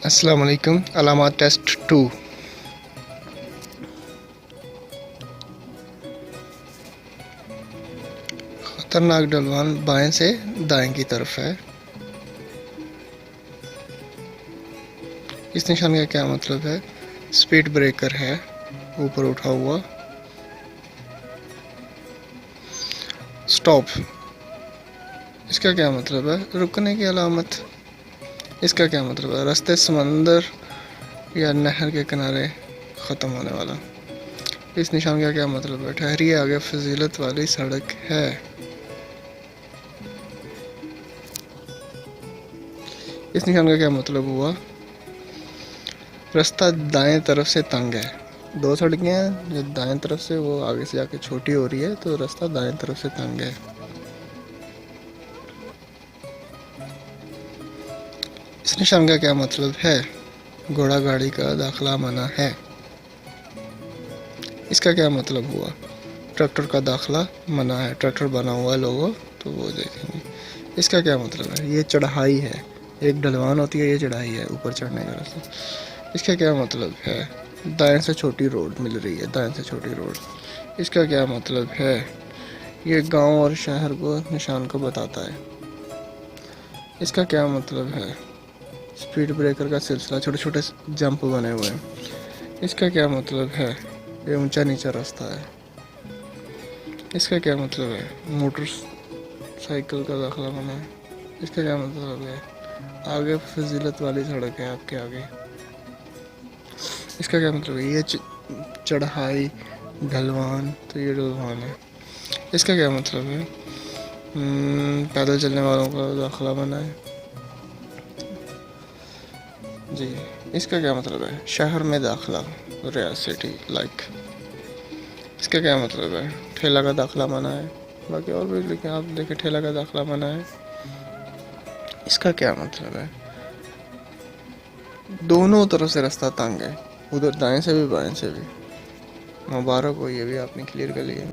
अस्सलाम वालेकुम। अलामात टेस्ट 2। खतरनाक ढलवान बाएं से दाएं की तरफ है। इस निशान का क्या मतलब है? स्पीड ब्रेकर है ऊपर उठा हुआ। स्टॉप, इसका क्या मतलब है? रुकने की अलामत। इसका क्या मतलब है? रास्ते समंदर या नहर के किनारे ख़त्म होने वाला। इस निशान का क्या मतलब है? ठहरिए, आगे फजीलत वाली सड़क है। इस निशान का क्या मतलब हुआ? रास्ता दाएं तरफ से तंग है। दो सड़कें हैं, जो दाएं तरफ से वो आगे से जाके छोटी हो रही है, तो रास्ता दाएं तरफ से तंग है। इस निशान का क्या मतलब है? घोड़ा गाड़ी का दाखिला मना है। इसका क्या मतलब हुआ? ट्रैक्टर का दाखिला मना है। ट्रैक्टर बना हुआ है लोगों, तो वो देखेंगे। इसका क्या मतलब है? ये चढ़ाई है, एक ढलवान होती है, ये चढ़ाई है, ऊपर चढ़ने का रास्ता। इसका क्या मतलब है? दाएं से छोटी रोड मिल रही है, दाएं से छोटी रोड। इसका क्या मतलब है? ये गांव और शहर को निशान को बताता है। इसका क्या मतलब है? स्पीड ब्रेकर का सिलसिला, छोटे छोटे जंप बने हुए हैं। इसका क्या मतलब है? ये ऊंचा नीचा रास्ता है। इसका क्या मतलब है? मोटर साइकिल का दाखिला मना है। इसका क्या मतलब है? आगे फजीलत वाली सड़क है आपके आगे। इसका क्या मतलब है? ये चढ़ाई ढलवान, तो ये ढलवान है। इसका क्या मतलब है? पैदल चलने वालों का दाखिला मना है जी। इसका क्या मतलब है? शहर में दाखिला, रियासती लाइक। इसका क्या मतलब है? ठेला का दाखिला मना है। बाकी और भी लिखे, आप देखें, ठेला का दाखिला मना है। इसका क्या मतलब है? दोनों तरफ से रास्ता तंग है, उधर दाएं से भी बाएं से भी। मुबारक हो, ये भी आपने क्लियर कर लिया।